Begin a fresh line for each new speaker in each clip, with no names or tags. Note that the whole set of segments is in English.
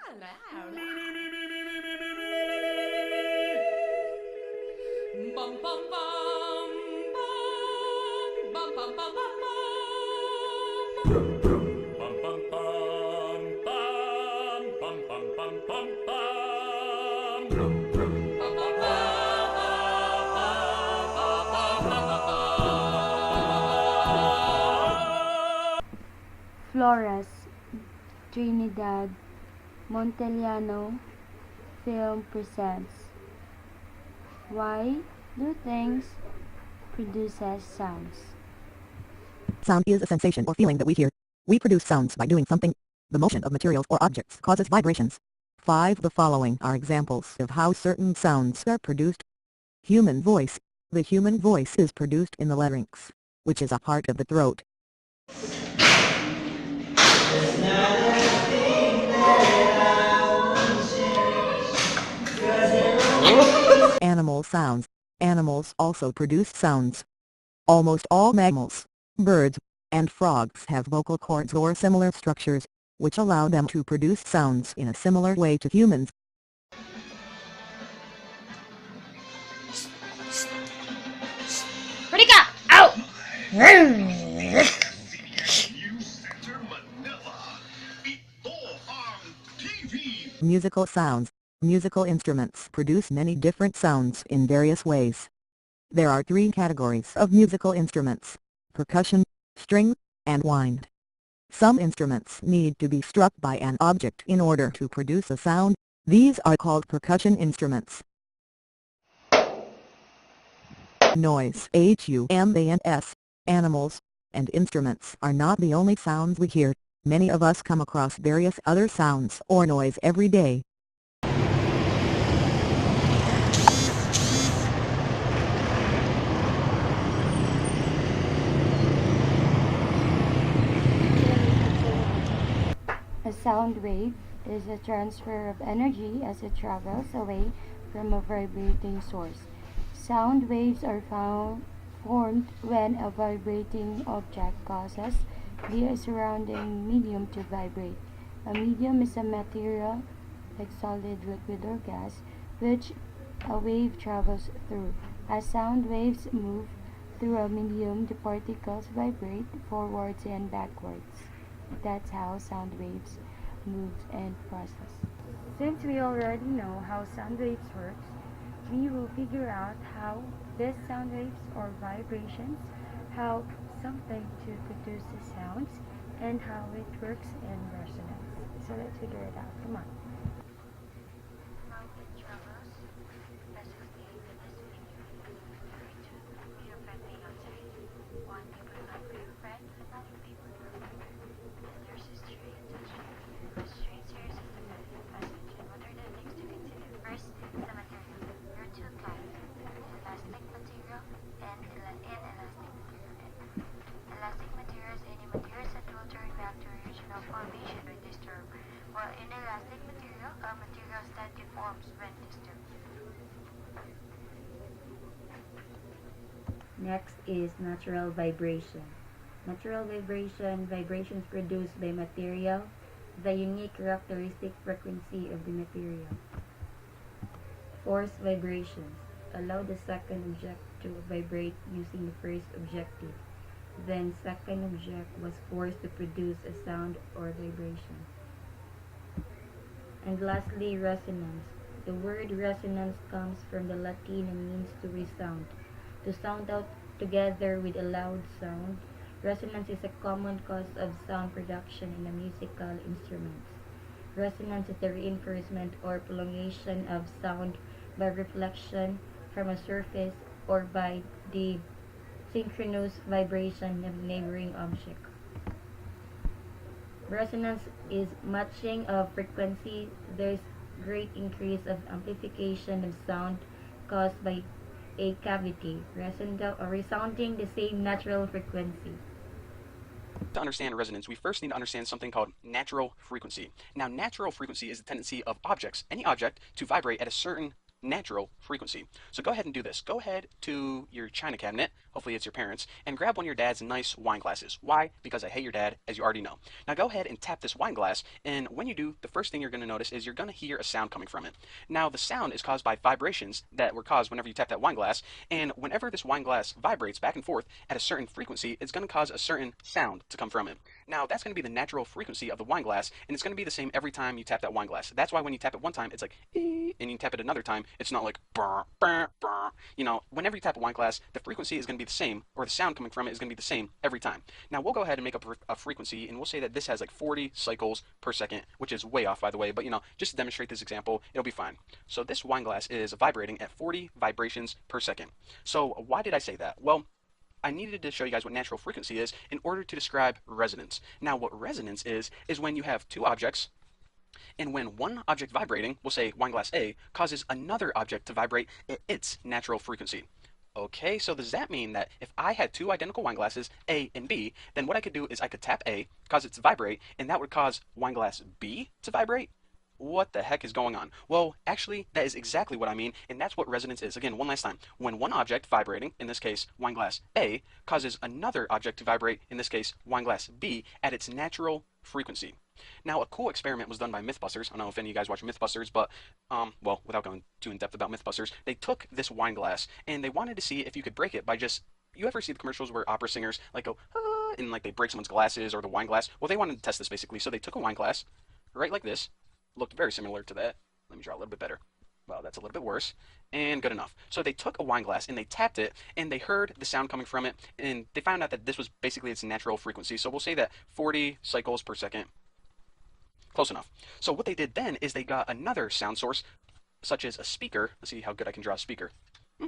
Bum bum bum bum bum bum bum bum bum bum bum bum bum bum bum bum
Flores, Trinidad, Montellano Film presents Why Do Things Produces Sounds?
Sound is a sensation or feeling that we hear. We produce sounds by doing something. The motion of materials or objects causes vibrations. 5. The following are examples of how certain sounds are produced. Human voice. The human voice is produced in the larynx, which is a part of the throat. Animal sounds. Animals also produce sounds. Almost all mammals, birds, and frogs have vocal cords or similar structures, which allow them to produce sounds in a similar way to humans.
Ready, go! Out!
Musical sounds. Musical instruments produce many different sounds in various ways. There are 3 categories of musical instruments: percussion, string, and wind. Some instruments need to be struck by an object in order to produce a sound. These are called percussion instruments. Noise. Humans, animals, and instruments are not the only sounds we hear. Many of us come across various other sounds or noise every day.
A sound wave is a transfer of energy as it travels away from a vibrating source. Sound waves are formed when a vibrating object causes the surrounding medium to vibrate. A medium is a material, like solid, liquid, or gas, which a wave travels through. As sound waves move through a medium, the particles vibrate forwards and backwards. That's how sound waves move and process. Since we already know how sound waves works, we will figure out how these sound waves or vibrations help something to produce the sounds and how it works in resonance. So let's figure it out. Come on.
While inelastic material are materials that deforms when disturbed.
Next is natural vibration. Natural vibration, vibrations produced by material, the unique characteristic frequency of the material. Force vibrations. Allow the second object to vibrate using the first objective. Then second object was forced to produce a sound or vibration. And lastly, resonance. The word resonance comes from the Latin and means to resound. To sound out together with a loud sound. Resonance is a common cause of sound production in the musical instruments. Resonance is the reinforcement or prolongation of sound by reflection from a surface or by the synchronous vibration of neighboring object. Resonance is matching of frequency. There is great increase of amplification of sound caused by a cavity, resounding the same natural frequency.
To understand resonance, we first need to understand something called natural frequency. Now, natural frequency is the tendency of objects, any object, to vibrate at a certain natural frequency. So go ahead and do this. Go ahead to your china cabinet, hopefully it's your parents, and grab one of your dad's nice wine glasses. Why? Because I hate your dad, as you already know. Now go ahead and tap this wine glass, and when you do, the first thing you're going to notice is you're going to hear a sound coming from it. Now the sound is caused by vibrations that were caused whenever you tap that wine glass, and whenever this wine glass vibrates back and forth at a certain frequency, it's going to cause a certain sound to come from it. Now that's going to be the natural frequency of the wine glass, and it's going to be the same every time you tap that wine glass. That's why when you tap it one time, it's like, and you tap it another time, it's not like, brr, brr, brr. You know, whenever you tap a wine glass, the frequency is going to be the same, or the sound coming from it is going to be the same every time. Now we'll go ahead and make up a frequency, and we'll say that this has like 40 cycles per second, which is way off, by the way, but you know, just to demonstrate this example, it'll be fine. So this wine glass is vibrating at 40 vibrations per second. So why did I say that? Well, I needed to show you guys what natural frequency is in order to describe resonance. Now what resonance is when you have two objects, and when one object vibrating, we'll say wine glass A, causes another object to vibrate at its natural frequency. Okay, so does that mean that if I had two identical wine glasses, A and B, then what I could do is I could tap A, cause it to vibrate, and that would cause wine glass B to vibrate? What the heck is going on? Well, actually, that is exactly what I mean, and that's what resonance is. Again, one last time. When one object vibrating, in this case, wine glass A, causes another object to vibrate, in this case, wine glass B, at its natural frequency. Now, a cool experiment was done by Mythbusters. I don't know if any of you guys watch Mythbusters, but, well, without going too in-depth about Mythbusters, they took this wine glass, and they wanted to see if you could break it by just, you ever see the commercials where opera singers, like, go, ah, and, like, they break someone's glasses or the wine glass? Well, they wanted to test this, basically, so they took a wine glass, right like this, looked very similar to that. Let me draw a little bit better. Well, that's a little bit worse, and good enough. So they took a wine glass and they tapped it, and they heard the sound coming from it, and they found out that this was basically its natural frequency. So we'll say that 40 cycles per second. Close enough. So what they did then is they got another sound source, such as a speaker. Let's see how good I can draw a speaker.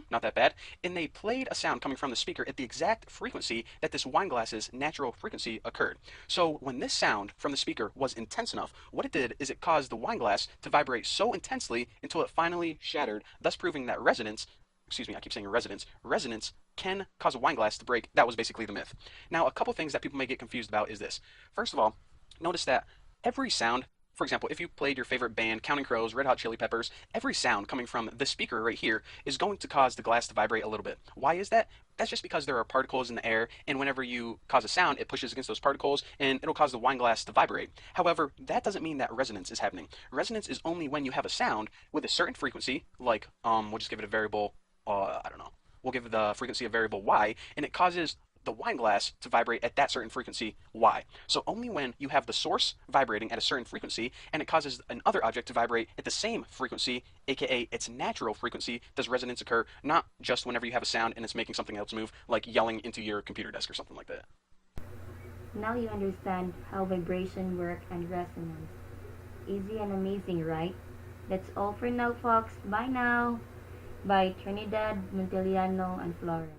Not that bad. And they played a sound coming from the speaker at the exact frequency that this wine glass's natural frequency occurred. So when this sound from the speaker was intense enough, what it did is it caused the wine glass to vibrate so intensely until it finally shattered, thus proving that resonance, excuse me, I keep saying resonance can cause a wine glass to break. That was basically the myth. Now, a couple things that people may get confused about is this. First of all, notice that every sound, for example, if you played your favorite band, Counting Crows, Red Hot Chili Peppers, every sound coming from the speaker right here is going to cause the glass to vibrate a little bit. Why is that? That's just because there are particles in the air, and whenever you cause a sound, it pushes against those particles, and it'll cause the wine glass to vibrate. However, that doesn't mean that resonance is happening. Resonance is only when you have a sound with a certain frequency, like, we'll just give it a variable, I don't know. We'll give the frequency a variable y, and it causes the wine glass to vibrate at that certain frequency y. So only when you have the source vibrating at a certain frequency and it causes another object to vibrate at the same frequency, aka its natural frequency, does resonance occur, not just whenever you have a sound and it's making something else move, like yelling into your computer desk or something like that.
Now you understand how vibration works and resonance. Easy and amazing, right? That's all for now, folks. Bye now. By Trinidad, Monteliano, and Florence.